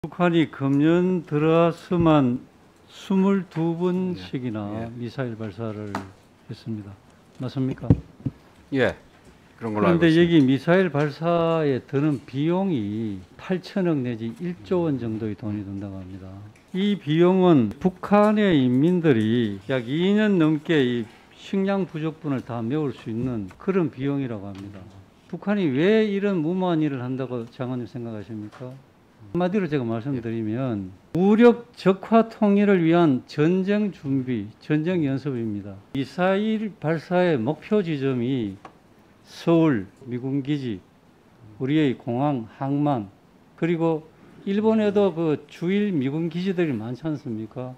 북한이 금년 들어서만 22번씩이나 미사일 발사를 했습니다. 맞습니까? 예, 그런 걸로 알고 그런데 있습니다. 여기 미사일 발사에 드는 비용이 8천억 내지 1조 원 정도의 돈이 든다고 합니다. 이 비용은 북한의 인민들이 약 2년 넘게 이 식량 부족분을 다 메울 수 있는 그런 비용이라고 합니다. 북한이 왜 이런 무모한 일을 한다고 장관님 생각하십니까? 한마디로 제가 말씀드리면 무력 적화 통일을 위한 전쟁 준비, 전쟁 연습입니다. 미사일 발사의 목표 지점이 서울, 미군 기지, 우리의 공항, 항만, 그리고 일본에도 그 주일 미군 기지들이 많지 않습니까?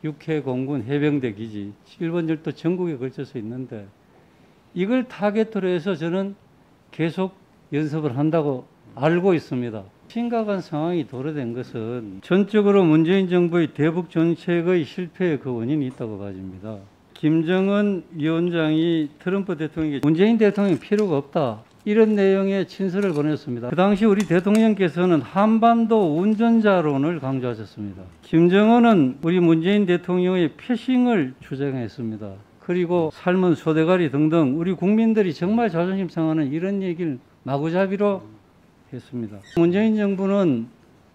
육해, 공군, 해병대 기지, 일본 열도 전국에 걸쳐서 있는데 이걸 타겟으로 해서 저는 계속 연습을 한다고 알고 있습니다. 심각한 상황이 도래된 것은 전적으로 문재인 정부의 대북 정책의 실패의 그 원인이 있다고 봐집니다. 김정은 위원장이 트럼프 대통령에게 문재인 대통령이 필요가 없다, 이런 내용의 친서를 보냈습니다. 그 당시 우리 대통령께서는 한반도 운전자론을 강조하셨습니다. 김정은은 우리 문재인 대통령의 패싱을 주장했습니다. 그리고 삶은 소대가리 등등 우리 국민들이 정말 자존심 상하는 이런 얘기를 마구잡이로 했습니다. 문재인 정부는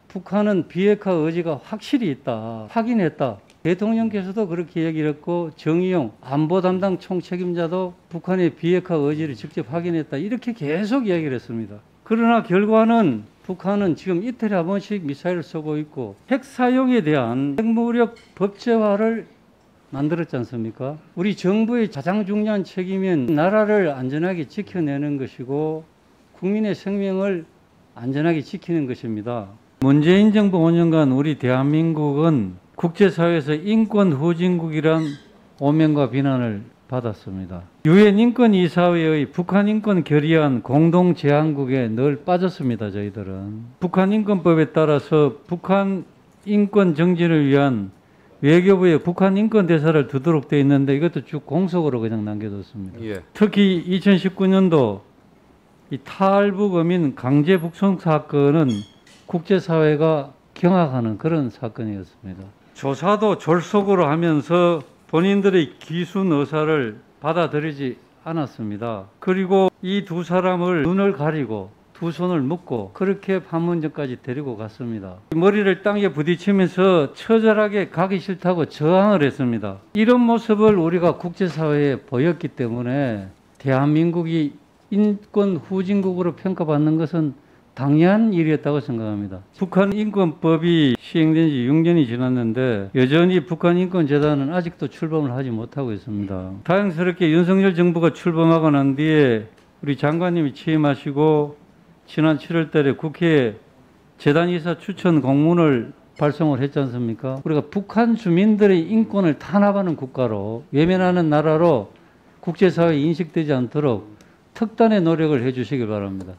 북한은 비핵화 의지가 확실히 있다, 확인했다. 대통령께서도 그렇게 얘기를 했고 정의용 안보 담당 총책임자도 북한의 비핵화 의지를 직접 확인했다, 이렇게 계속 이야기를 했습니다. 그러나 결과는 북한은 지금 이틀에 한 번씩 미사일을 쏘고 있고 핵 사용에 대한 핵무력 법제화를 만들었지 않습니까? 우리 정부의 가장 중요한 책임은 나라를 안전하게 지켜내는 것이고 국민의 생명을 안전하게 지키는 것입니다. 문재인 정부 5년간 우리 대한민국은 국제사회에서 인권 후진국이란 오명과 비난을 받았습니다. 유엔 인권이사회의 북한 인권 결의안 공동 제안국에 늘 빠졌습니다. 저희들은 북한 인권법에 따라서 북한 인권 정진을 위한 외교부에 북한 인권 대사를 두도록 되어 있는데 이것도 쭉 공석으로 그냥 남겨뒀습니다. 예. 특히 2019년도 이 탈북 어민 강제 북송 사건은 국제사회가 경악하는 그런 사건이었습니다. 조사도 졸속으로 하면서 본인들의 기순 의사를 받아들이지 않았습니다. 그리고 이 두 사람을 눈을 가리고 두 손을 묶고 그렇게 판문점까지 데리고 갔습니다. 머리를 땅에 부딪히면서 처절하게 가기 싫다고 저항을 했습니다. 이런 모습을 우리가 국제사회에 보였기 때문에 대한민국이 인권 후진국으로 평가받는 것은 당연한 일이었다고 생각합니다. 북한 인권법이 시행된 지 6년이 지났는데 여전히 북한 인권재단은 아직도 출범을 하지 못하고 있습니다. 다행스럽게 윤석열 정부가 출범하고 난 뒤에 우리 장관님이 취임하시고 지난 7월 달에 국회에 재단이사 추천 공문을 발송을 했지 않습니까? 우리가 북한 주민들의 인권을 탄압하는 국가로, 외면하는 나라로 국제사회에 인식되지 않도록 특단의 노력을 해 주시기 바랍니다.